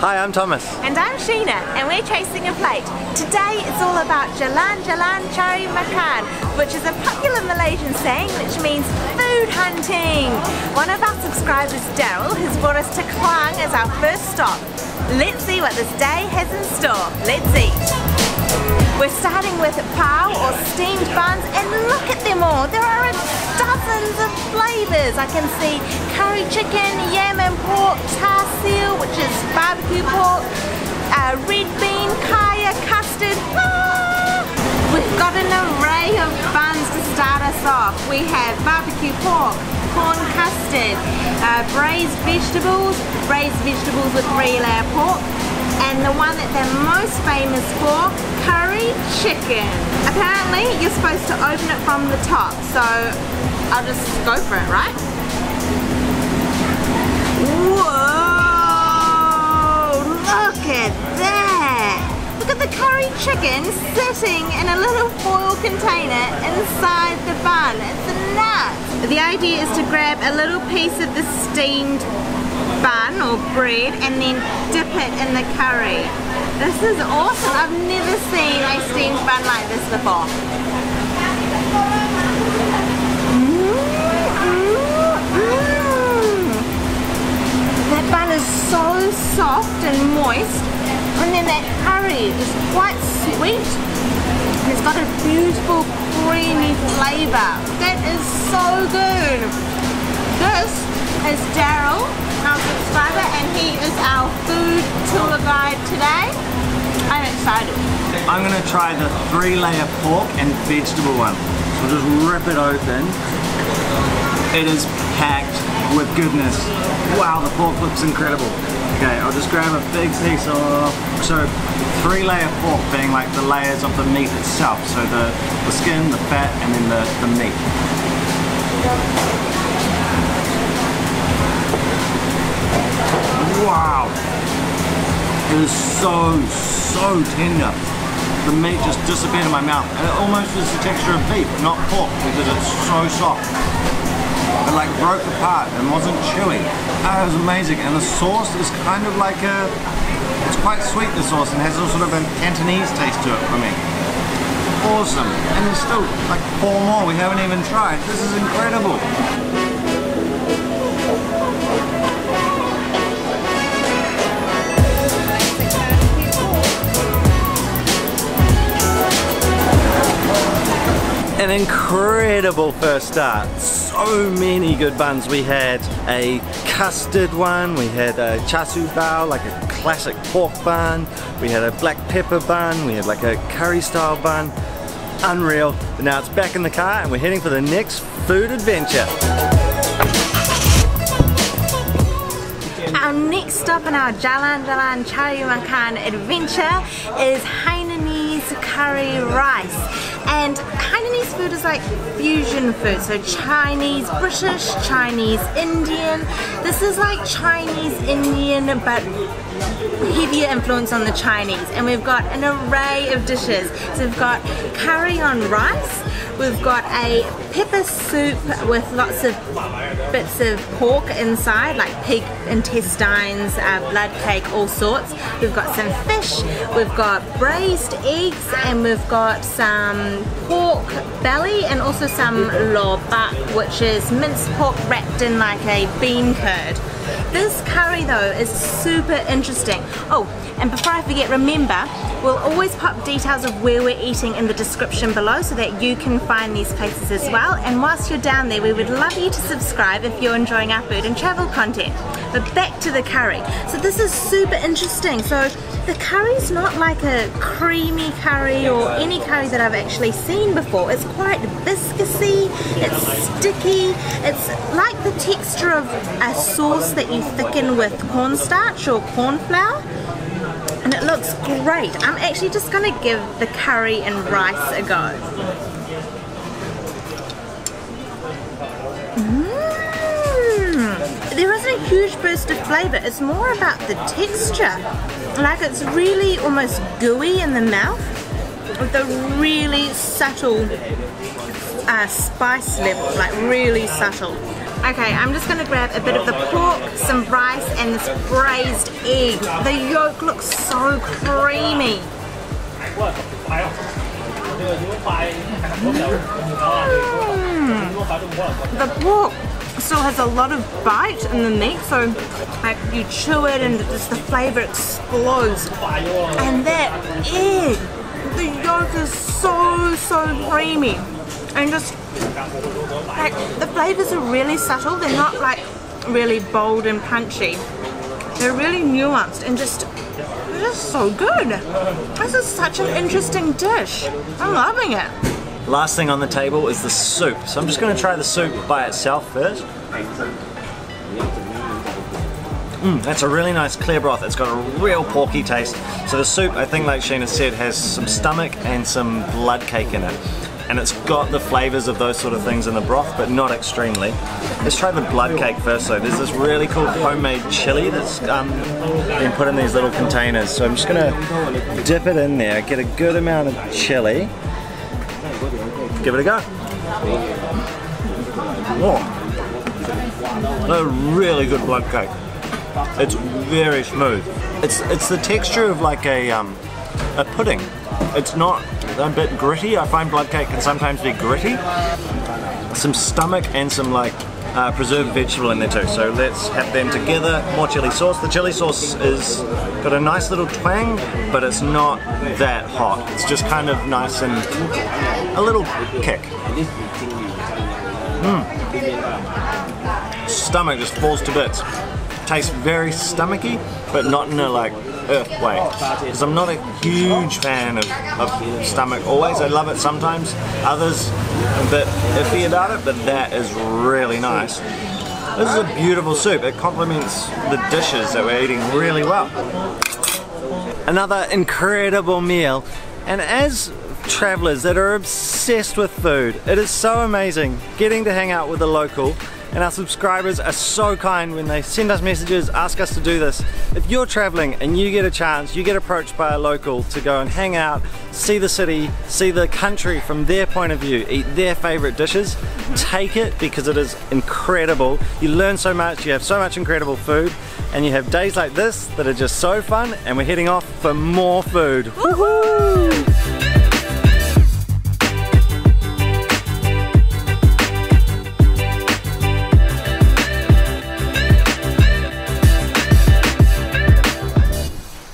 Hi, I'm Thomas. And I'm Sheena, and we're chasing a plate. Today it's all about jalan jalan cari makan, which is a popular Malaysian saying which means food hunting. One of our subscribers, Daryl, has brought us to Klang as our first stop. Let's see what this day has in store. Let's eat. We're starting with pau or steamed buns, and look at them all. There are dozens of flavours. I can see curry chicken, yam and pork, char siu, which is barbecue pork, red bean, kaya, custard. We've got an array of buns to start us off. We have barbecue pork, corn custard, braised vegetables with 3-layer pork, and the one that they're most famous for, curry chicken. Apparently you're supposed to open it from the top, so I'll just go for it, right? Whoa! Look at that! Look at the curry chicken sitting in a little foil container inside the bun. It's nuts! The idea is to grab a little piece of the steamed bun or bread and then dip it in the curry. This is awesome. I've never seen a steamed bun like this before. That bun is so soft and moist, and then that curry is quite sweet. It's got a beautiful creamy flavour. That is so good. This is Daryl, our subscriber, and he is our food tour guide today. I'm excited. I'm going to try the 3-layer pork and vegetable one. So just rip it open. It is packed with goodness. Wow, the pork looks incredible. Okay, I'll just grab a big piece of... So 3-layer pork being like the layers of the meat itself. So the skin, the fat, and then the meat. Wow! It is so tender. The meat just disappeared in my mouth. And it almost is the texture of beef, not pork, because it's so soft. It like broke apart and wasn't chewy. It was amazing. And the sauce is kind of like it's quite sweet, the sauce, and has a sort of a Cantonese taste to it for me. Awesome. And there's still like 4 more we haven't even tried. This is incredible. An incredible first start. So many good buns. We had a custard one, we had a char siu bao, like a classic pork bun, we had a black pepper bun, we had like a curry style bun. Unreal. But now it's back in the car and we're heading for the next food adventure. Our next stop in our Jalan Jalan Cari Makan adventure is Hainanese curry rice. And Hainanese food is like fusion food, so Chinese, British, Chinese, Indian. This is like Chinese, Indian, but heavier influence on the Chinese. And we've got an array of dishes. So we've got curry on rice, we've got a pepper soup with lots of bits of pork inside, like pig intestines, blood cake, all sorts. We've got some fish, we've got braised eggs, and we've got some pork belly and also some lorbak, which is minced pork wrapped in like a beancurd. This curry though is super interesting. Oh, and before I forget, remember, we'll always pop details of where we're eating in the description below so that you can find these places as well. And whilst you're down there, we would love you to subscribe if you're enjoying our food and travel content. But back to the curry. So this is super interesting. So the curry's not like a creamy curry or any curry that I've actually seen before. It's quite viscousy, it's sticky, it's like the texture of a sauce that you thicken with cornstarch or corn flour. And it looks great. I'm actually just going to give the curry and rice a go. There isn't a huge burst of flavour, it's more about the texture. Like it's really almost gooey in the mouth with a really subtle spice level, like really subtle. Okay, I'm just gonna grab a bit of the pork, some rice, and this braised egg. The yolk looks so creamy. The pork still has a lot of bite in the meat, so like you chew it and just the flavour explodes. And that egg, the yolk is so creamy, and just like the flavours are really subtle. They're not like really bold and punchy. They're really nuanced and just so good. This is such an interesting dish. I'm loving it. Last thing on the table is the soup. So I'm just going to try the soup by itself first. That's a really nice clear broth. It's got a real porky taste. So the soup, I think like Sheena said, has some stomach and some blood cake in it. And it's got the flavours of those sort of things in the broth, but not extremely. Let's try the blood cake first though. There's this really cool homemade chili that's been put in these little containers. So I'm just going to dip it in there, get a good amount of chili. Give it a go. Oh, a really good blood cake. It's very smooth. It's the texture of like a pudding. It's not a bit gritty. I find blood cake can sometimes be gritty. Some stomach and some like preserved vegetable in there too. So let's have them together. More chili sauce. The chili sauce is got a nice little twang, but it's not that hot. It's just kind of nice and a little kick. Stomach just falls to bits. Tastes very stomachy, but not in a like earth way. Because I'm not a huge fan of stomach always. I love it sometimes. Others a bit iffy about it, but that is really nice. This is a beautiful soup. It complements the dishes that we're eating really well. Another incredible meal, and as travellers that are obsessed with food, it is so amazing getting to hang out with a local. And our subscribers are so kind when they send us messages, ask us to do this. If you're traveling and you get a chance, you get approached by a local to go and hang out, see the city, see the country from their point of view, eat their favorite dishes, take it because it is incredible. You learn so much, you have so much incredible food, and you have days like this that are just so fun, and we're heading off for more food. Woohoo!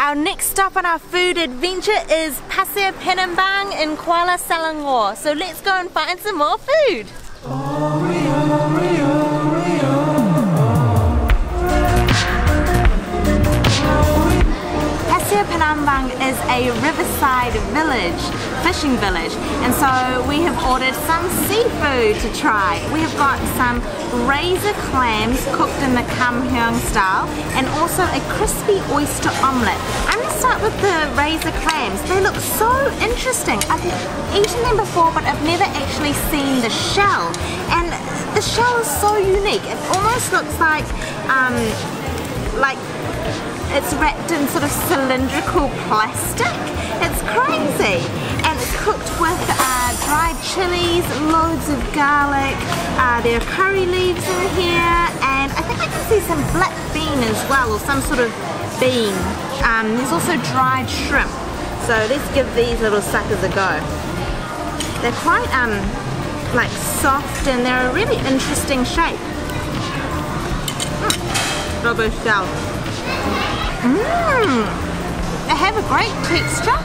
Our next stop on our food adventure is Pasir Penambang in Kuala Selangor. So let's go and find some more food. Pasir Penambang is a riverside village, fishing village, and so we have ordered some seafood to try. We have got some braised clams cooked in the heong style, and also a crispy oyster omelette. I'm going to start with the braised clams. They look so interesting. I've eaten them before, but I've never actually seen the shell, and the shell is so unique. It almost looks like it's wrapped in sort of cylindrical plastic. It's crazy. And it's cooked with dried chilies, loads of garlic, there are curry leaves in here, and I think I can see some black bean as well, or some sort of bean. There's also dried shrimp. So let's give these little suckers a go. They're quite like soft, and they're a really interesting shape. Rubber shell. They have a great texture.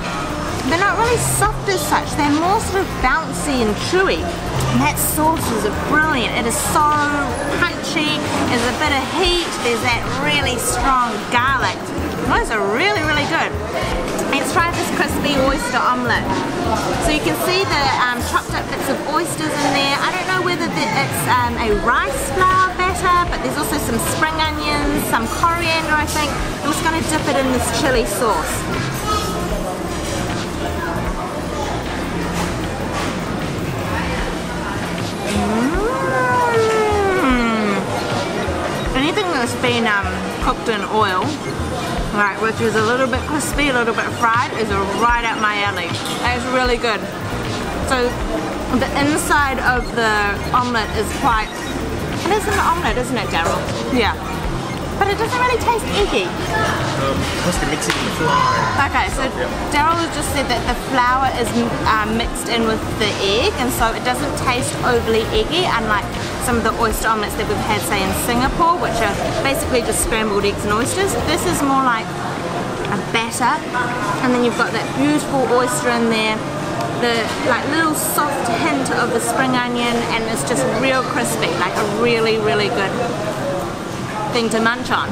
They're not really soft as such. They're more sort of bouncy and chewy. And that sauce is brilliant. It is so punchy. There's a bit of heat. There's that really strong garlic. Those are really, really good. Let's try this crispy oyster omelette. So you can see the chopped up bits of oysters in there. I don't know whether it's a rice flour batter, but there's also some spring onions, some coriander I think. I'm just going to dip it in this chili sauce. Anything that's been cooked in oil, right, which is a little bit crispy, a little bit fried, is right up my alley. It's really good. So the inside of the omelette is quite It is an omelette, isn't it, Daryl? Yeah. But it doesn't really taste eggy. Must be mixing the flour. Okay, so Daryl has just said that the flour is mixed in with the egg, and so it doesn't taste overly eggy, unlike some of the oyster omelettes that we've had, say, in Singapore, which are basically just scrambled eggs and oysters. This is more like a batter, and then you've got that beautiful oyster in there, the like little soft hint of the spring onion, and it's just real crispy, like a really, really good thing to munch on.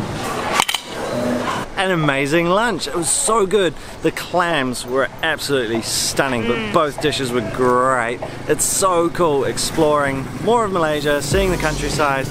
An amazing lunch. It was so good. The clams were absolutely stunning, but both dishes were great. It's so cool exploring more of Malaysia, seeing the countryside,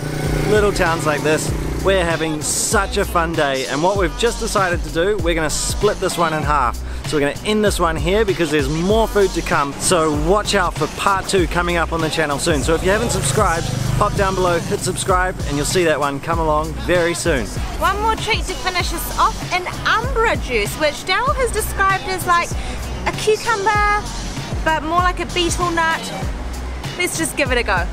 little towns like this. We're having such a fun day, and what we've just decided to do, we're going to split this one in half. So we're going to end this one here because there's more food to come. So watch out for part 2 coming up on the channel soon. So if you haven't subscribed, pop down below, hit subscribe, and you'll see that one come along very soon. One more treat to finish us off, an umbra juice, which Daryl has described as like a cucumber, but more like a beetle nut. Let's just give it a go.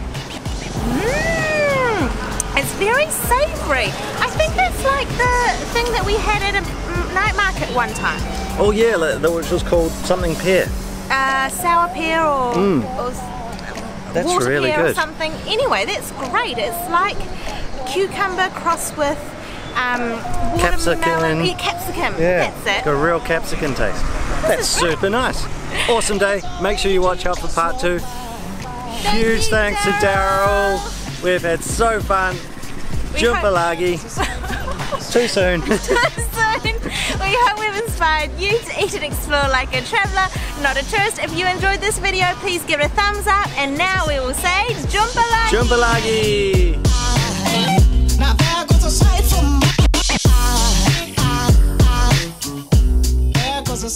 It's very savoury. I think that's like the thing that we had at a night market one time. Oh yeah, which was called something pear. Sour pear or That's water really pear good. or something. Anyway, that's great. It's like cucumber crossed with Capsicum. watermelon. Yeah, capsicum. Yeah, That's it. got a real capsicum taste. That's super nice. Awesome day. Make sure you watch out for part 2. Huge thanks to Daryl. We've had so fun. Jumpa lagi. Too soon. Too soon. We hope we've inspired you to eat and explore like a traveller, not a tourist. If you enjoyed this video, please give it a thumbs up. And now we will say Jumpa lagi. Jumpa lagi. Now there goes a sight from there goes a